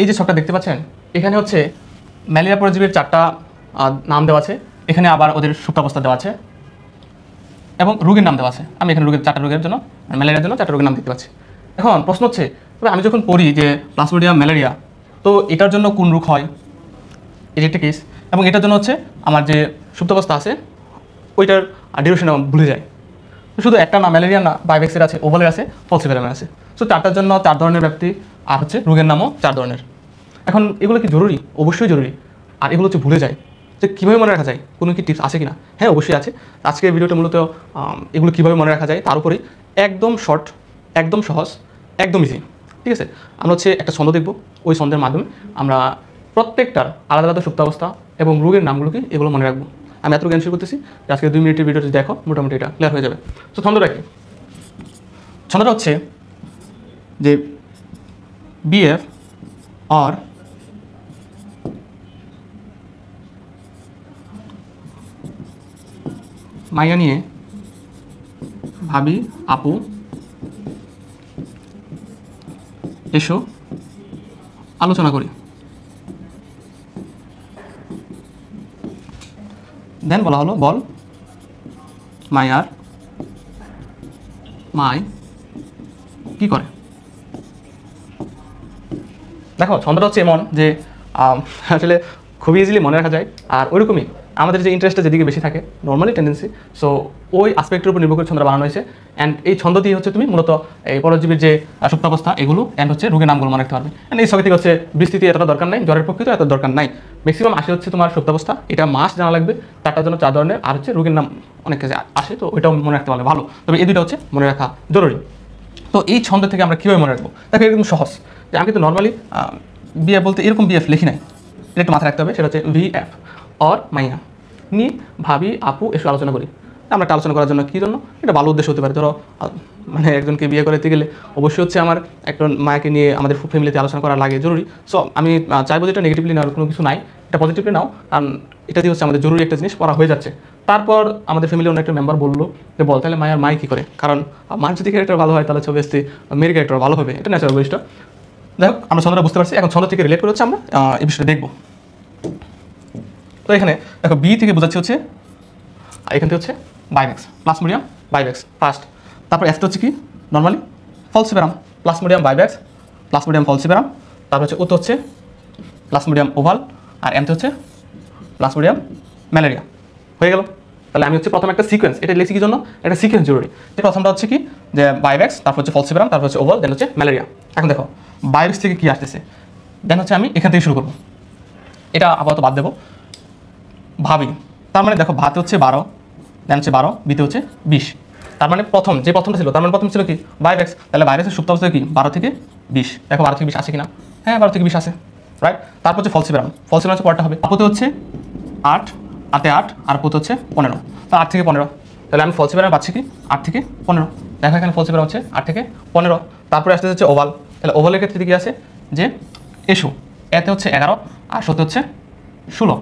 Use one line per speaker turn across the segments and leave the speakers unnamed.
এই যে ছকটা দেখতে পাচ্ছেন, এখানে হচ্ছে ম্যালেরিয়া পরজীবীর 4টা নাম দেওয়া আছে, এখানে আবার ওদের সুপ্তাবস্থা দেওয়া আছে এবং রোগের নাম দেওয়া আছে। আমি এখানে 4টা রোগের জন্য, ম্যালেরিয়ার জন্য 4টা রোগের নাম দেখতে পাচ্ছি। এখন প্রশ্ন হচ্ছে, তবে আমি যখন পড়ি যে প্লাজমোডিয়াম ম্যালেরিয়া, তো এটার জন্য কোন রোগ হয়, এই যে একটা কেস, এবং এটার জন্য হচ্ছে আমার যে সুপ্তাবস্থা আছে ওইটার ডিউরেশন ভুলে যায়। শুধু একটা না, ম্যালেরিয়া না, ভাইভেক্সের আছে, ওভালের আছে, ফলসিপারামের আছে। সো 4টার জন্য 4 ধরনের ব্যাপ্তি, আর হচ্ছে রোগের নামও 4 ধরনের। এখন এগুলো কি জরুরি? অবশ্যই জরুরি। আর এগুলো হচ্ছে ভুলে যায়, যে কীভাবে মনে রাখা যায়, কোনো কি টিপস আছে কি না? হ্যাঁ, অবশ্যই আছে। আজকের ভিডিওটা মূলত এগুলো কীভাবে মনে রাখা যায় তার উপরেই, একদম শর্ট, একদম সহজ, একদম ইজি। ঠিক আছে, আমরা হচ্ছে একটা ছন্দ দেখব, ওই ছন্দের মাধ্যমে আমরা প্রত্যেকটার আলাদা আলাদা সুপ্তাবস্থা এবং রোগের নামগুলোকে এগুলো মনে রাখবো। আমি এত জ্ঞান শুরু করতেছি যে আজকে 2 মিনিটের ভিডিওটি দেখো, মোটামুটি এটা ক্লিয়ার হয়ে যাবে। তো ছন্দটা কি? ছন্দটা হচ্ছে যে বিএফ আর মাইয়া নিয়ে ভাবি আপু এসো আলোচনা করি। দেন বলা হলো, বল মাইয়ার মাই কি করে। দেখো ছন্দটা হচ্ছে এমন যে আসলে খুবই ইজিলি মনে রাখা যায়। আর ওইরকমই আমাদের যে ইন্টারেস্টটা যেদিকে বেশি থাকে, নর্মালি টেন্ডেন্সি, সো ওই আসপেক্টের উপর নির্ভর করে ছন্দটা বানানো হয়েছে। অ্যান্ড এই ছন্দ দিয়ে হচ্ছে তুমি মূলত এই পরজীবীর যে সুপ্তাবস্থা এগুলো অ্যান্ড হচ্ছে রোগের নামগুলো মনে রাখতে পারবে। অ্যান্ড এই ছবি থেকে হচ্ছে বৃষ্টিতে এতটা দরকার নাই, জ্বরের পক্ষে তো এত দরকার নাই। ম্যাক্সিমাম আসে হচ্ছে তোমার সুপ্তাবস্থা, এটা মাস জানা লাগবে, 4টার জন্য 4 ধরনের, আর হচ্ছে রোগের নাম অনেক কাছে আসে, তো ওইটাও মনে রাখতে পারলে ভালো। তবে এই দুটো হচ্ছে মনে রাখা জরুরি। তো এই ছন্দ থেকে আমরা কীভাবে মনে রাখবো? দেখো একদম সহজ, যে আমি কিন্তু নর্মালি বিএফ বলতে এরকম বিএফ লিখি নাই, এটা একটু মাথায় রাখতে হবে। সেটা হচ্ছে ভিএফ অর মাইয়া নিয়ে ভাবি আপু এসে আলোচনা করি। আমরা একটা আলোচনা করার জন্য কী জন্য, এটা ভালো উদ্দেশ্য হতে পারে। ধরো মানে একজনকে বিয়ে করতে গেলে অবশ্যই হচ্ছে আমার একটা মায়াকে নিয়ে আমাদের ফ্যামিলিতে আলোচনা করা লাগে, জরুরি। সো আমি চাইবো যে এটা নেগেটিভলি নেওয়ার কোনো কিছু নাই, এটা পজিটিভলি নাও, কারণ এটা দিয়ে হচ্ছে আমাদের জরুরি একটা জিনিস পড়া হয়ে যাচ্ছে। তারপর আমাদের ফ্যামিলির অন্য একটা মেম্বার বললো যে বল তাহলে মায়ের মাই কী করে, কারণ মায়ের যদি ক্যারেক্টার ভালো হয় তাহলে অবভিয়াসলি মেয়ের ক্যারেক্টার ভালো হবে, এটা ন্যাচারাল বৈশিষ্ট্য। যাই হোক, আমরা ছন্দটা বুঝতে পারছি, এখন ছন্দ থেকে রিলেট করে হচ্ছে আমরা এই বিষয়টা দেখবো। তো এখানে দেখো বি থেকে বোঝাচ্ছি হচ্ছে, এখান থেকে হচ্ছে ভাইভেক্স, প্লাজমোডিয়াম ভাইভেক্স ফার্স্ট। তারপর এফটা হচ্ছে কি নর্মালি ফলসিপারাম, প্লাজমোডিয়াম ভাইভেক্স, প্লাজমোডিয়াম ফলসিপারাম। তারপর হচ্ছে ওতে হচ্ছে প্লাজমোডিয়াম ওভাল, আর এমতে হচ্ছে প্লাজমোডিয়াম ম্যালেরিয়া। হয়ে গেল। তাহলে আমি হচ্ছে প্রথম একটা সিকোয়েন্স, এটা লিখছি কি জন্য, একটা সিকোয়েন্স জরুরি। যে প্রথমটা হচ্ছে কি যে ভাইভেক্স, তারপর হচ্ছে ফলসিপারাম, তারপর হচ্ছে ওভাল, দেন হচ্ছে ম্যালেরিয়া। এখন দেখো ভাইভেক্স থেকে কী আসতেছে, দেন হচ্ছে আমি এখান থেকে শুরু করবো, এটা আপাতত বাদ দেবো। ভাবি, তার মানে দেখো ভাতে হচ্ছে 12, দেন হচ্ছে 12, বিতে হচ্ছে 20। তার মানে প্রথমটা ছিল, তার মানে প্রথম ছিল কি ভাইভেক্স, তাহলে ভাইভেক্সের সুপ্তাবস্থা কি 12 থেকে 20। দেখো 12 থেকে 20 আসে কিনা, হ্যাঁ 12 থেকে 20 আসে, রাইট। তারপর হচ্ছে ফলসিপারাম, ফলসিপারাম হচ্ছে পরটা হবে, আপুতে হচ্ছে 8, আতে 8, আর পুতে হচ্ছে 15, তো 8 থেকে 15। তাহলে আমি ফলসিপারাম পাচ্ছি কি 8 থেকে 15। দেখো এখানে ফলসিপারাম হচ্ছে 8 থেকে 15। তারপরে আসতে হচ্ছে ওভাল, তাহলে ওভালের ক্ষেত্রে কি আছে যে এসো, এতে হচ্ছে 11, আর সতে হচ্ছে 16।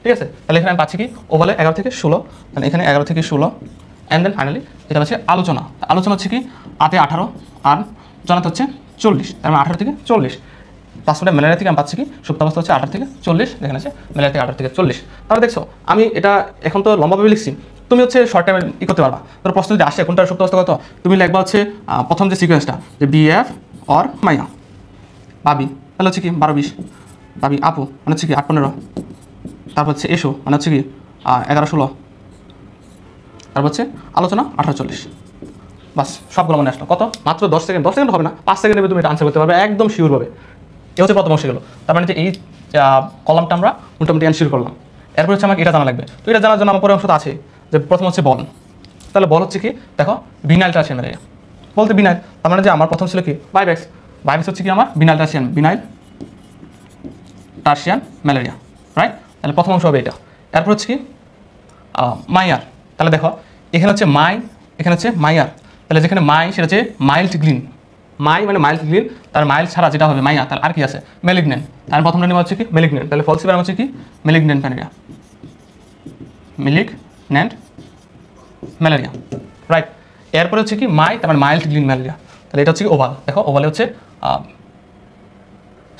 ঠিক আছে, তাহলে এখানে আমি পাচ্ছি কি ওভালে 11 থেকে 16, মানে এখানে 11 থেকে 16। অ্যান্ড দেন ফাইনালি যেটা হচ্ছে আলোচনা, আলোচনা হচ্ছে কি আতে 18, আর জনাতে হচ্ছে 40, তার মানে 18 থেকে 40। প্লাজমোডিয়াম ম্যালেরিয়া থেকে আমি পাচ্ছি কি সুপ্তাবস্থা হচ্ছে 18 থেকে 40, এখানে আছে ম্যালেরিয়া থেকে 18 থেকে 40। তাহলে দেখছো আমি এটা এখন তো লম্বাভাবে লিখছি, তুমি হচ্ছে শর্ট টাইমে ই করতে পারবা। তোর প্রশ্ন যদি আসে কোনটার সুপ্তাবস্থা কত, তুমি লিখবা হচ্ছে প্রথম যে সিকোয়েন্সটা যে বিএফ অর মাইয়া, ভাবি তাহলে হচ্ছে কি 12, 20, ভাবি আপু মানে হচ্ছে কি 8, 15, তারপর হচ্ছে এসো মানে হচ্ছে কি 11, 16, তারপর হচ্ছে আলোচনা 18, 40। বাস সবগুলো মনে আসলো। কত? মাত্র 10 সেকেন্ড, 10 সেকেন্ড হবে না, 5 সেকেন্ডে তুমি এটা আনসার করতে পারবে একদম শিওরভাবে। এ হচ্ছে প্রথম অংশ গেলো। তার মানে যে এই কলামটা আমরা মোটামুটি অ্যানসার করলাম। এরপর হচ্ছে আমাকে এটা জানা লাগবে। তো এটা জানার জন্য আমার পরে অংশটা আছে যে প্রথম হচ্ছে বল। তাহলে বল হচ্ছে কি দেখো বিনাইল টার্সিয়ান ম্যালেরিয়া, বলতে বিনাইল, তার মানে যে আমার প্রথম ছিল কি ভাইভেক্স, ভাইভেক্স হচ্ছে কি আমার বিনাইল টার্সিয়ান ম্যালেরিয়া, রাইট। তাহলে প্রথম অংশ হবে এটা। এরপর হচ্ছে কি মাইয়ার, তাহলে দেখো এখানে হচ্ছে মাই, এখানে হচ্ছে মাইয়ার, তাহলে যেখানে মাই সেটা হচ্ছে মাইল্ড গ্লিন, মাই মানে মাইল্ড গ্লিন, তার মাইল্ড ছাড়া যেটা হবে মাইয়া, তাহলে আর কি আছে মেলিগনেন্ট, তার প্রথমটা নেওয়া হচ্ছে কি মেলিগনেন্ট, তাহলে ফলসিপারাম হচ্ছে কি মেলিগনেন্ট ম্যালেরিয়া, রাইট। এরপরে হচ্ছে কি মাই, তার মানে মাইল্ড গ্লিন ম্যালেরিয়া, তাহলে এটা হচ্ছে কি ওভাল। দেখো ওভালে হচ্ছে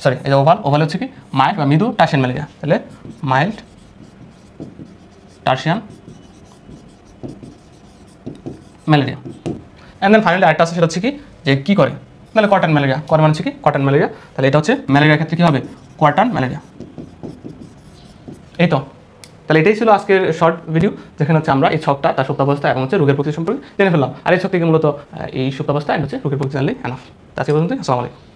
সরি এই যে ওভাল, ওভাল হচ্ছে কি মাইল্ড বা মৃদু টার্সিয়ান ম্যালেরিয়া, তাহলে mild tertian malaria. And then finally আরেকটা আছে, সেটা হচ্ছে কি যে কী করে, তাহলে কটন ম্যালেরিয়া, করে মানে হচ্ছে কি কটন ম্যালেরিয়া, তাহলে এটা হচ্ছে ম্যালেরিয়ার ক্ষেত্রে কী হবে কটন ম্যালেরিয়া। এই তো, তাহলে এটাই ছিল আজকের শর্ট ভিডিও, যেখানে হচ্ছে আমরা এই ছকটা, তার সুপ্তাবস্থা এবং হচ্ছে রোগের প্রকৃতি সম্পর্কে জেনে ফেললাম। আর এই ছক থেকে মূলত এই সুপ্তাবস্থা হচ্ছে রোগের প্রকৃতি জানলেই এনাফ। আজকে পর্যন্ত, আসসালামু আলাইকুম।